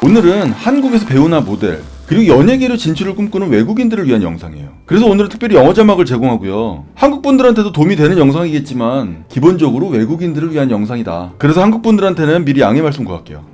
오늘은 한국에서 배우나 모델 그리고 연예계로 진출을 꿈꾸는 외국인들을 위한 영상이에요. 그래서 오늘은 특별히 영어 자막을 제공하고요. 한국분들한테도 도움이 되는 영상이겠지만 기본적으로 외국인들을 위한 영상이다. 그래서 한국분들한테는 미리 양해 말씀 구할게요.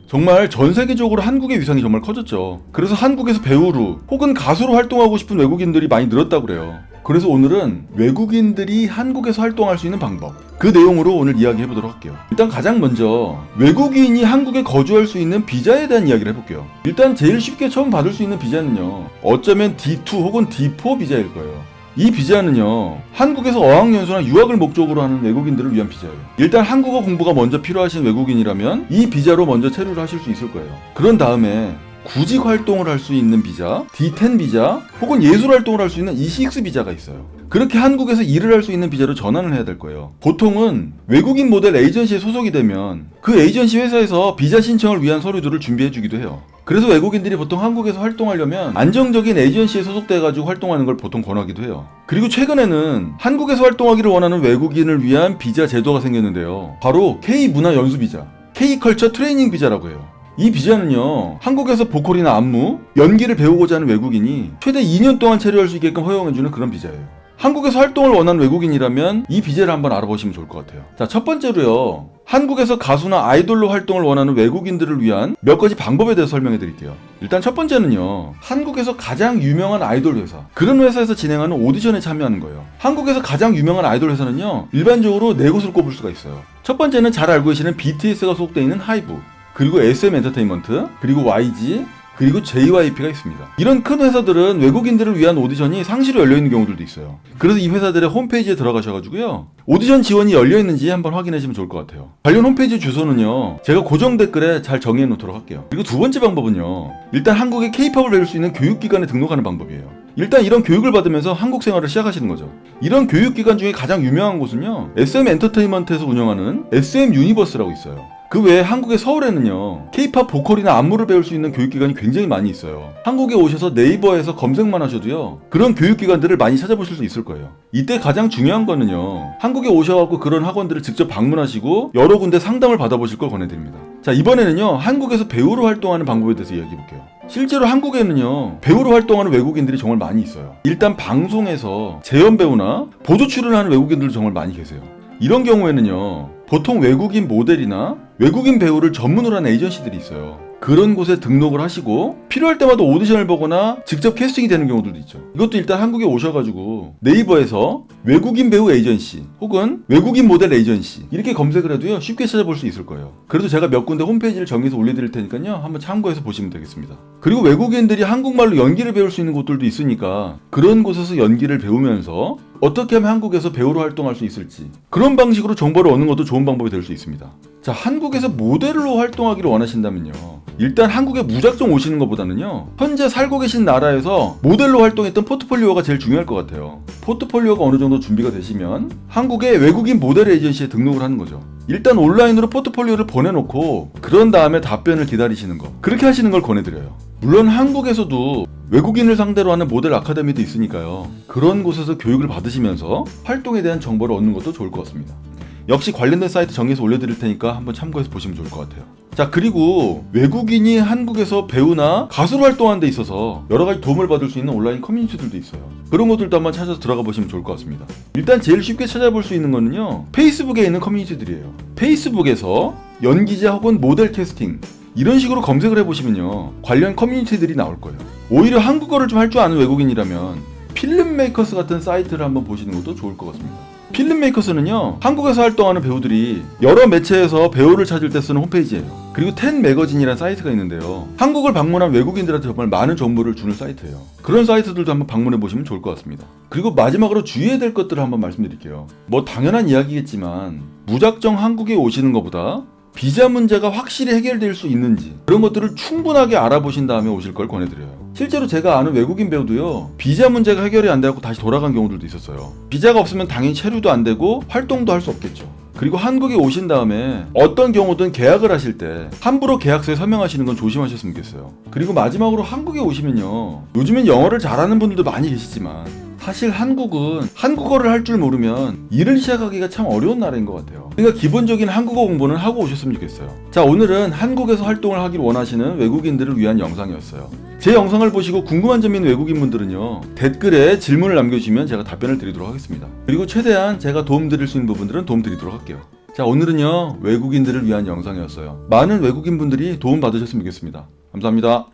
정말 전 세계적으로 한국의 위상이 정말 커졌죠. 그래서 한국에서 배우로 혹은 가수로 활동하고 싶은 외국인들이 많이 늘었다고 그래요. 그래서 오늘은 외국인들이 한국에서 활동할 수 있는 방법, 그 내용으로 오늘 이야기해 보도록 할게요. 일단 가장 먼저 외국인이 한국에 거주할 수 있는 비자에 대한 이야기를 해볼게요. 일단 제일 쉽게 처음 받을 수 있는 비자는요, 어쩌면 D2 혹은 D4 비자일 거예요. 이 비자는요, 한국에서 어학연수나 유학을 목적으로 하는 외국인들을 위한 비자예요. 일단 한국어 공부가 먼저 필요하신 외국인이라면 이 비자로 먼저 체류를 하실 수 있을 거예요. 그런 다음에 구직 활동을 할 수 있는 비자, D10 비자, 혹은 예술 활동을 할 수 있는 E6 비자가 있어요. 그렇게 한국에서 일을 할 수 있는 비자로 전환을 해야 될 거예요. 보통은 외국인 모델 에이전시에 소속이 되면 그 에이전시 회사에서 비자 신청을 위한 서류들을 준비해 주기도 해요. 그래서 외국인들이 보통 한국에서 활동하려면 안정적인 에이전시에 소속돼가지고 활동하는 걸 보통 권하기도 해요. 그리고 최근에는 한국에서 활동하기를 원하는 외국인을 위한 비자 제도가 생겼는데요. 바로 K-문화연수 비자, K-컬처 트레이닝 비자라고 해요. 이 비자는요, 한국에서 보컬이나 안무, 연기를 배우고자 하는 외국인이 최대 2년 동안 체류할 수 있게끔 허용해주는 그런 비자예요. 한국에서 활동을 원하는 외국인이라면 이 비자를 한번 알아보시면 좋을 것 같아요. 자, 첫 번째로요, 한국에서 가수나 아이돌로 활동을 원하는 외국인들을 위한 몇 가지 방법에 대해서 설명해 드릴게요. 일단 첫 번째는요, 한국에서 가장 유명한 아이돌 회사, 그런 회사에서 진행하는 오디션에 참여하는 거예요. 한국에서 가장 유명한 아이돌 회사는요, 일반적으로 네 곳을 꼽을 수가 있어요. 첫 번째는 잘 알고 계시는 BTS가 소속되어 있는 하이브, 그리고 SM 엔터테인먼트, 그리고 YG, 그리고 JYP가 있습니다. 이런 큰 회사들은 외국인들을 위한 오디션이 상시로 열려있는 경우들도 있어요. 그래서 이 회사들의 홈페이지에 들어가셔가지고요, 오디션 지원이 열려있는지 한번 확인하시면 좋을 것 같아요. 관련 홈페이지 주소는요, 제가 고정 댓글에 잘 정리해 놓도록 할게요. 그리고 두 번째 방법은요, 일단 한국의 K-팝을 배울 수 있는 교육기관에 등록하는 방법이에요. 일단 이런 교육을 받으면서 한국 생활을 시작하시는 거죠. 이런 교육기관 중에 가장 유명한 곳은요, SM 엔터테인먼트에서 운영하는 SM 유니버스라고 있어요. 그 외에 한국의 서울에는요, K-팝 보컬이나 안무를 배울 수 있는 교육기관이 굉장히 많이 있어요. 한국에 오셔서 네이버에서 검색만 하셔도요, 그런 교육기관들을 많이 찾아보실 수 있을 거예요. 이때 가장 중요한 거는요, 한국에 오셔갖고 그런 학원들을 직접 방문하시고 여러 군데 상담을 받아보실 걸 권해드립니다. 자, 이번에는요, 한국에서 배우로 활동하는 방법에 대해서 이야기해볼게요. 실제로 한국에는요, 배우로 활동하는 외국인들이 정말 많이 있어요. 일단 방송에서 재연 배우나 보조 출연하는 외국인들도 정말 많이 계세요. 이런 경우에는요, 보통 외국인 모델이나 외국인 배우를 전문으로 하는 에이전시들이 있어요. 그런 곳에 등록을 하시고 필요할 때마다 오디션을 보거나 직접 캐스팅이 되는 경우들도 있죠. 이것도 일단 한국에 오셔가지고 네이버에서 외국인 배우 에이전시 혹은 외국인 모델 에이전시 이렇게 검색을 해도요, 쉽게 찾아볼 수 있을 거예요. 그래도 제가 몇 군데 홈페이지를 정해서 올려드릴 테니까요, 한번 참고해서 보시면 되겠습니다. 그리고 외국인들이 한국말로 연기를 배울 수 있는 곳들도 있으니까 그런 곳에서 연기를 배우면서 어떻게 하면 한국에서 배우로 활동할 수 있을지, 그런 방식으로 정보를 얻는 것도 좋은 방법이 될 수 있습니다. 자, 한국에서 모델로 활동하기를 원하신다면요, 일단 한국에 무작정 오시는 것보다는요, 현재 살고 계신 나라에서 모델로 활동했던 포트폴리오가 제일 중요할 것 같아요. 포트폴리오가 어느 정도 준비가 되시면 한국의 외국인 모델 에이전시에 등록을 하는 거죠. 일단 온라인으로 포트폴리오를 보내놓고 그런 다음에 답변을 기다리시는 거, 그렇게 하시는 걸 권해드려요. 물론 한국에서도 외국인을 상대로 하는 모델 아카데미도 있으니까요, 그런 곳에서 교육을 받으시면서 활동에 대한 정보를 얻는 것도 좋을 것 같습니다. 역시 관련된 사이트 정해서 올려드릴 테니까 한번 참고해서 보시면 좋을 것 같아요. 자, 그리고 외국인이 한국에서 배우나 가수로 활동하는 데 있어서 여러가지 도움을 받을 수 있는 온라인 커뮤니티들도 있어요. 그런 것들도 한번 찾아서 들어가 보시면 좋을 것 같습니다. 일단 제일 쉽게 찾아볼 수 있는 거는요, 페이스북에 있는 커뮤니티들이에요. 페이스북에서 연기자 혹은 모델 캐스팅 이런 식으로 검색을 해보시면요, 관련 커뮤니티들이 나올 거예요. 오히려 한국어를 좀 할 줄 아는 외국인이라면 필름메이커스 같은 사이트를 한번 보시는 것도 좋을 것 같습니다. 필름메이커스는요, 한국에서 활동하는 배우들이 여러 매체에서 배우를 찾을 때 쓰는 홈페이지예요. 그리고 10 매거진이라는 사이트가 있는데요, 한국을 방문한 외국인들한테 정말 많은 정보를 주는 사이트예요. 그런 사이트들도 한번 방문해 보시면 좋을 것 같습니다. 그리고 마지막으로 주의해야 될 것들을 한번 말씀드릴게요. 뭐 당연한 이야기겠지만 무작정 한국에 오시는 것보다 비자 문제가 확실히 해결될 수 있는지 그런 것들을 충분하게 알아보신 다음에 오실 걸 권해드려요. 실제로 제가 아는 외국인 배우도요, 비자 문제가 해결이 안 되고 다시 돌아간 경우들도 있었어요. 비자가 없으면 당연히 체류도 안 되고 활동도 할 수 없겠죠. 그리고 한국에 오신 다음에 어떤 경우든 계약을 하실 때 함부로 계약서에 서명하시는 건 조심하셨으면 좋겠어요. 그리고 마지막으로 한국에 오시면요, 요즘엔 영어를 잘하는 분들도 많이 계시지만 사실 한국은 한국어를 할 줄 모르면 일을 시작하기가 참 어려운 나라인 것 같아요. 그러니까 기본적인 한국어 공부는 하고 오셨으면 좋겠어요. 자, 오늘은 한국에서 활동을 하길 원하시는 외국인들을 위한 영상이었어요. 제 영상을 보시고 궁금한 점 있는 외국인분들은요, 댓글에 질문을 남겨주시면 제가 답변을 드리도록 하겠습니다. 그리고 최대한 제가 도움드릴 수 있는 부분들은 도움드리도록 할게요. 자, 오늘은요 외국인들을 위한 영상이었어요. 많은 외국인분들이 도움 받으셨으면 좋겠습니다. 감사합니다.